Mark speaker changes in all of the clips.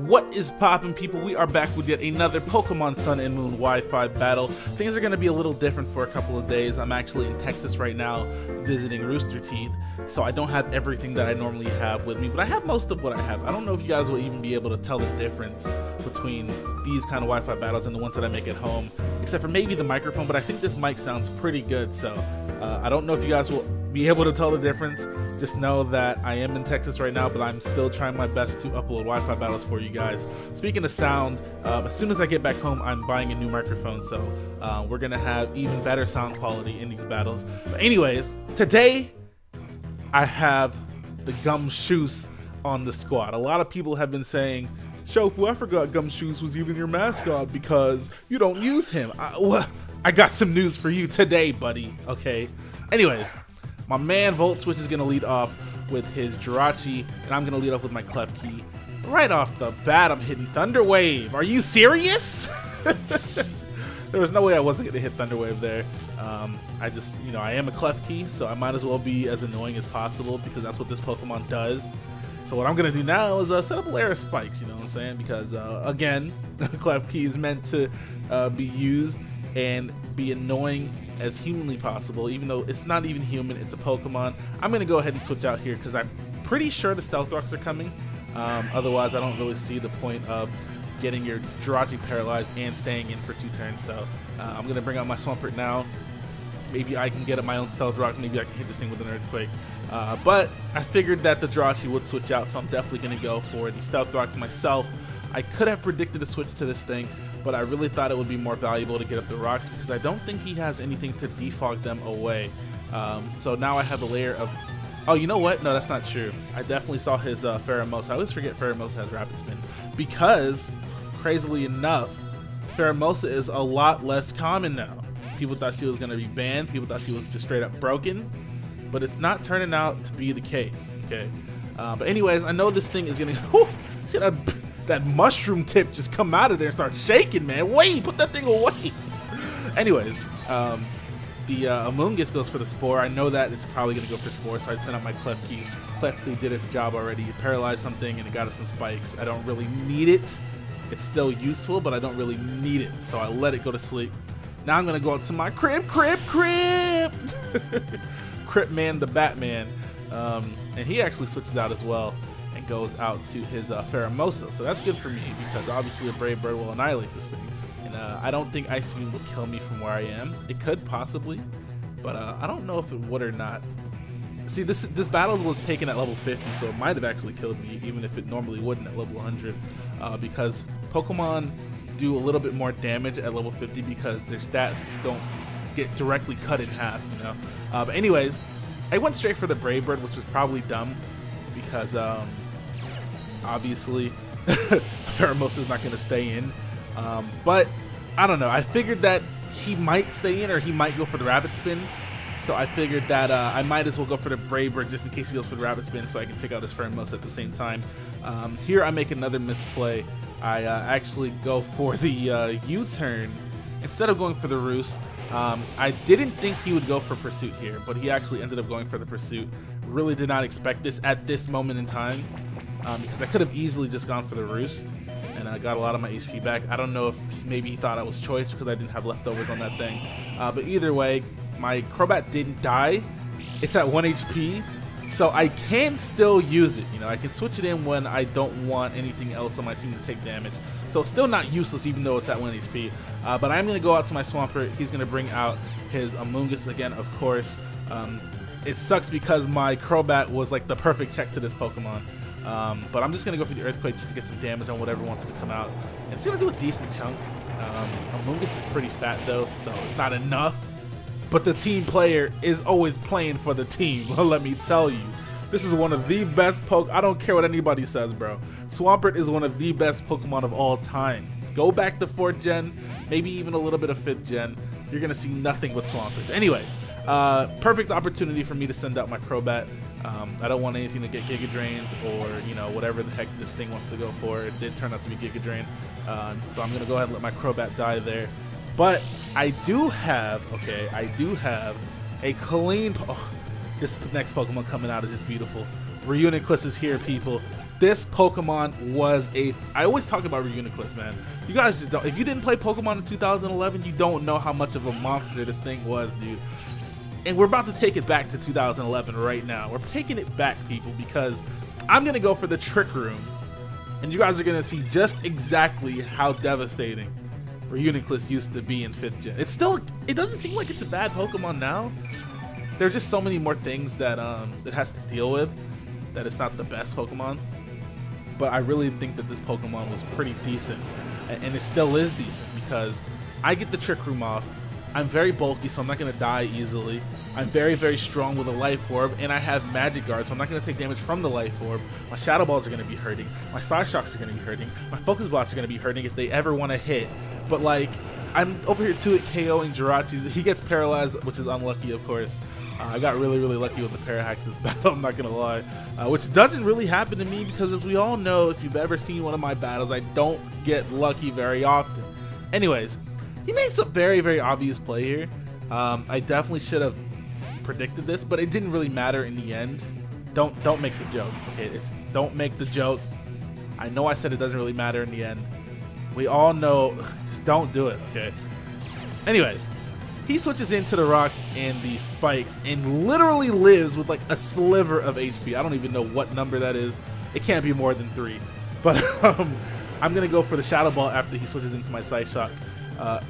Speaker 1: What is poppin', people? We are back with yet another Pokemon Sun and Moon Wi-Fi battle. Things are going to be a little different for a couple of days. I'm actually in Texas right now visiting Rooster Teeth, so I don't have everything that I normally have with me, but I have most of what I have. I don't know if you guys will even be able to tell the difference between these kind of Wi-Fi battles and the ones that I make at home, except for maybe the microphone, but I think this mic sounds pretty good, so I don't know if you guys will be able to tell the difference. Just know that I am in Texas right now, but I'm still trying my best to upload Wi-Fi battles for you guys. Speaking of sound, as soon as I get back home, I'm buying a new microphone, so we're gonna have even better sound quality in these battles. But anyways, today I have the Gumshoos on the squad. A lot of people have been saying, Shofu, I forgot Gumshoos was even your mascot because you don't use him. I got some news for you today, buddy, okay? Anyways, my man Volt Switch is going to lead off with his Jirachi, and I'm going to lead off with my Klefki. Right off the bat, I'm hitting Thunder Wave. Are you serious? There was no way I wasn't going to hit Thunder Wave there. I just, I am a Klefki, so I might as well be as annoying as possible because that's what this Pokemon does. So what I'm going to do now is set up a layer of spikes, you know what I'm saying? Because, again, Klefki is meant to be used and be annoying as humanly possible, even though it's not even human, it's a Pokemon. I'm going to go ahead and switch out here because I'm pretty sure the Stealth Rocks are coming. Otherwise, I don't really see the point of getting your Jirachi paralyzed and staying in for 2 turns. So I'm going to bring out my Swampert now. Maybe I can get at my own Stealth Rocks. Maybe I can hit this thing with an Earthquake. But I figured that the Jirachi would switch out, so I'm definitely going to go for the Stealth Rocks myself. I could have predicted a switch to this thing, but I really thought it would be more valuable to get up the rocks because I don't think he has anything to defog them away. So now I have a layer of... Oh, you know what? No, that's not true. I definitely saw his Pheromosa. I always forget Pheromosa has Rapid Spin because, crazily enough, Pheromosa is a lot less common now. People thought she was going to be banned. People thought she was just straight up broken, but it's not turning out to be the case, okay? But anyways, I know this thing is going to... See that mushroom tip just come out of there and start shaking, man. Wait, put that thing away. Anyways, the Amoonguss goes for the Spore. I know that it's probably going to go for Spore, so I sent out my Klefki. Klefki did its job already. It paralyzed something, and it got up some spikes. I don't really need it. It's still useful, but I don't really need it, so I let it go to sleep. Now I'm going to go out to my Crip Man the Batman. And he actually switches out as well and goes out to his Pheromosa. So that's good for me because obviously a Brave Bird will annihilate this thing. And I don't think Ice Beam will kill me from where I am. It could possibly, but I don't know if it would or not. See, this battle was taken at level 50, so it might have actually killed me, even if it normally wouldn't at level 100, because Pokemon do a little bit more damage at level 50 because their stats don't get directly cut in half, But anyways, I went straight for the Brave Bird, which was probably dumb because obviously Pheromosa is not going to stay in. But I don't know. I figured that he might stay in or he might go for the Rapid Spin. So I figured that I might as well go for the Brave Bird just in case he goes for the Rapid Spin so I can take out his Pheromosa at the same time. Here I make another misplay. I actually go for the U-turn instead of going for the Roost. I didn't think he would go for Pursuit here, but he actually ended up going for the Pursuit. Really did not expect this at this moment in time because I could have easily just gone for the Roost and I got a lot of my HP back. I don't know if maybe he thought I was choice because I didn't have leftovers on that thing. But either way, my Crobat didn't die. It's at 1 HP, so I can still use it. I can switch it in when I don't want anything else on my team to take damage. So it's still not useless even though it's at 1 HP. But I'm going to go out to my Swampert. He's going to bring out his Amoonguss again, of course. It sucks because my Crobat was like the perfect check to this Pokemon. But I'm just going to go for the Earthquake just to get some damage on whatever wants to come out. And it's going to do a decent chunk. Amoonguss is pretty fat though, so it's not enough. But the team player is always playing for the team. Well, let me tell you. This is one of the best I don't care what anybody says, bro. Swampert is one of the best Pokemon of all time. Go back to 4th gen, maybe even a little bit of 5th gen. You're going to see nothing but Swamperts. Anyways, perfect opportunity for me to send out my Crobat. I don't want anything to get Giga Drained or, whatever the heck this thing wants to go for. It did turn out to be Giga Drained. So I'm going to go ahead and let my Crobat die there. But I do have a clean... Oh, this next Pokemon coming out is just beautiful. Reuniclus is here, people. this Pokemon was I always talk about Reuniclus, man. You guys just don't, if you didn't play Pokemon in 2011, you don't know how much of a monster this thing was, dude. And we're about to take it back to 2011 right now. We're taking it back, people, because I'm gonna go for the Trick Room, and you guys are gonna see just exactly how devastating Reuniclus used to be in 5th gen. It doesn't seem like it's a bad Pokemon now. There are just so many more things that it has to deal with that it's not the best Pokemon. But I really think that this Pokemon was pretty decent, and it still is decent because I get the Trick Room off. I'm very bulky, so I'm not going to die easily. I'm very, very strong with a Life Orb, and I have Magic Guard, so I'm not going to take damage from the Life Orb. My Shadow Balls are going to be hurting. My Psyshocks are going to be hurting. My Focus Blocks are going to be hurting if they ever want to hit. But, like, I'm over here, too, at KOing Jirachi's. He gets paralyzed, which is unlucky, of course. I got really, really lucky with the Parahacks this battle, I'm not going to lie. Which doesn't really happen to me because, as we all know, if you've ever seen one of my battles, I don't get lucky very often. Anyways, he made some very, very obvious play here. I definitely should have predicted this, but it didn't really matter in the end. Don't make the joke, okay? Don't make the joke. I know I said it doesn't really matter in the end. We all know, just don't do it, okay? Anyways, he switches into the rocks and the spikes and literally lives with like a sliver of HP. I don't even know what number that is. It can't be more than 3. But I'm gonna go for the Shadow Ball after he switches into my Psyshock.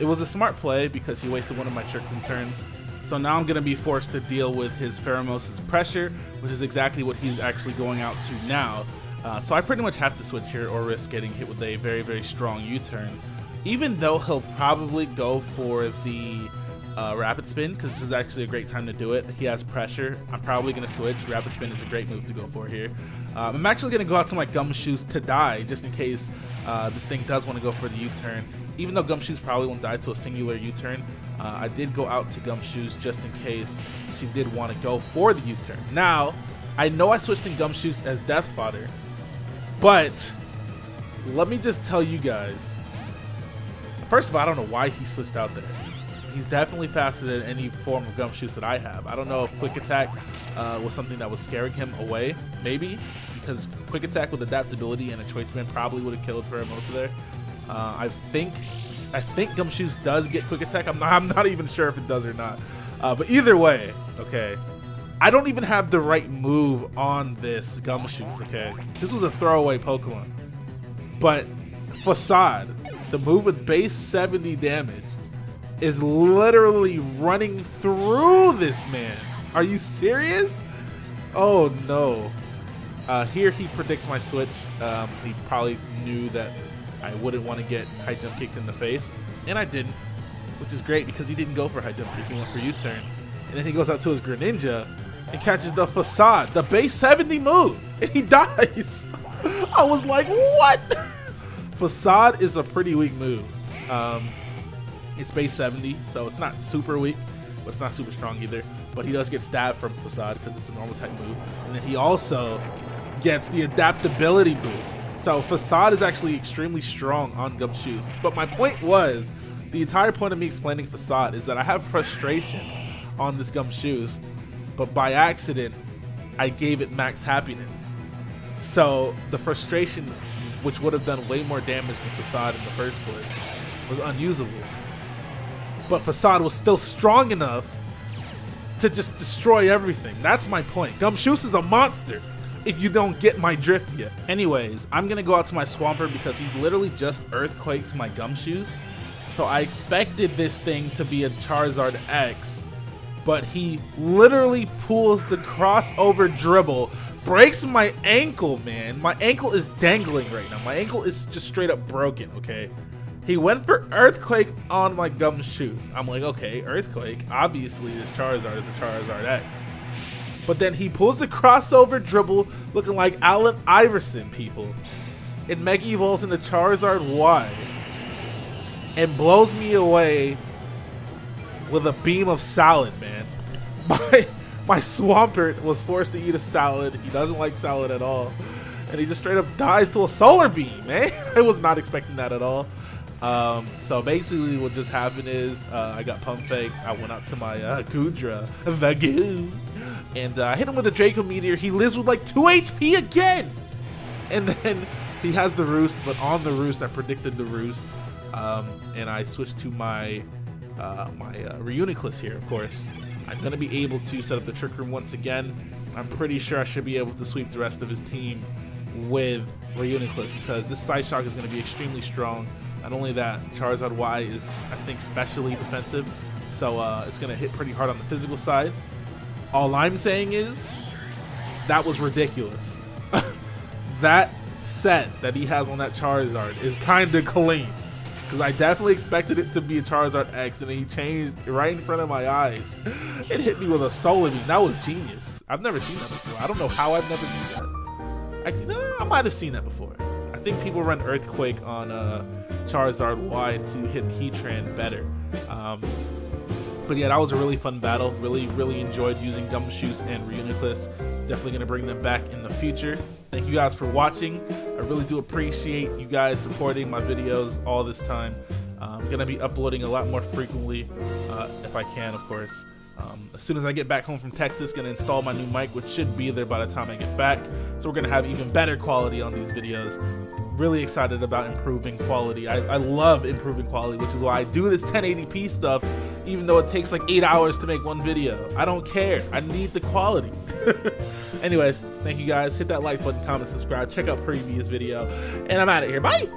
Speaker 1: It was a smart play because he wasted one of my Trick Room turns. So now I'm gonna be forced to deal with his Pheromose's pressure, which is exactly what he's actually going out to now. So I pretty much have to switch here or risk getting hit with a very, very strong U-turn. Even though he'll probably go for the Rapid Spin, because this is actually a great time to do it. He has pressure. I'm probably going to switch. Rapid Spin is a great move to go for here. I'm actually going to go out to my Gumshoos to die, just in case this thing does want to go for the U-turn. Even though Gumshoos probably won't die to a singular U-turn, I did go out to Gumshoos just in case she did want to go for the U-turn. Now, I know I switched in Gumshoos as Death Fodder, but let me just tell you guys, first of all, I don't know why he switched out there. He's definitely faster than any form of Gumshoos that I have. I don't know if Quick Attack was something that was scaring him away, maybe, because Quick Attack with Adaptability and a Choice Band probably would have killed Pheromosa there. I think Gumshoos does get Quick Attack. I'm not even sure if it does or not. But either way, okay, I don't even have the right move on this Gumshoos, okay? This was a throwaway Pokemon. But Facade, the move with base 70 damage, is literally running through this man. Are you serious? Oh no. Here he predicts my switch. He probably knew that I wouldn't want to get high jump kicked in the face, and I didn't, which is great because he didn't go for high jump kick, he went for U-turn. And then he goes out to his Greninja and catches the Facade, the base 70 move, and he dies. I was like, what? Facade is a pretty weak move. It's base 70, so it's not super weak, but it's not super strong either. But he does get stabbed from Facade because it's a normal type move. And then he also gets the Adaptability boost. So Facade is actually extremely strong on Gumshoos. But my point was, the entire point of me explaining Facade is that I have frustration on this Gumshoos, but by accident, I gave it max happiness. So the frustration, which would have done way more damage than Facade in the first place, was unusable. But Facade was still strong enough to just destroy everything. That's my point. Gumshoos is a monster if you don't get my drift yet. Anyways, I'm gonna go out to my Swampert because he literally just earthquaked my Gumshoos. So I expected this thing to be a Charizard X, but he literally pulls the crossover dribble, breaks my ankle, man. My ankle is dangling right now. My ankle is just straight up broken, okay? He went for Earthquake on my Gumshoos. I'm like, okay, Earthquake. Obviously, this Charizard is a Charizard X. But then he pulls the crossover dribble looking like Allen Iverson, people. It Mega Evolves into Charizard Y and blows me away with a beam of salad, man. My Swampert was forced to eat a salad. He doesn't like salad at all. And he just straight up dies to a solar beam, man. I was not expecting that at all. So basically what just happened is I got pump faked. I went out to my Goodra, the goo, and I hit him with a Draco Meteor. He lives with like 2 HP again. And then he has the Roost, but on the Roost, I predicted the Roost. And I switched to my Reuniclus here, of course. I'm going to be able to set up the Trick Room once again. I'm pretty sure I should be able to sweep the rest of his team with Reuniclus, because this Psyshock is going to be extremely strong. Not only that, Charizard Y is, I think, specially defensive, so it's going to hit pretty hard on the physical side. All I'm saying is, that was ridiculous. That set that he has on that Charizard is kind of clean, because I definitely expected it to be a Charizard X, and then he changed right in front of my eyes. It hit me with a Solar Beam. That was genius. I've never seen that before. I don't know how I've never seen that. I might have seen that before. I think people run Earthquake on Charizard Y to hit Heatran better. But yeah, that was a really fun battle. Really enjoyed using Gumshoos and Reuniclus. Definitely going to bring them back in the future. Thank you guys for watching. I really do appreciate you guys supporting my videos all this time. I'm going to be uploading a lot more frequently if I can, of course. As soon as I get back home from Texas, going to install my new mic, which should be there by the time I get back. So we're going to have even better quality on these videos. Really excited about improving quality. I love improving quality, which is why I do this 1080p stuff, even though it takes like 8 hours to make one video. I don't care. I need the quality. Anyways, thank you guys. Hit that like button, comment, subscribe, check out previous video, and I'm out of here. Bye!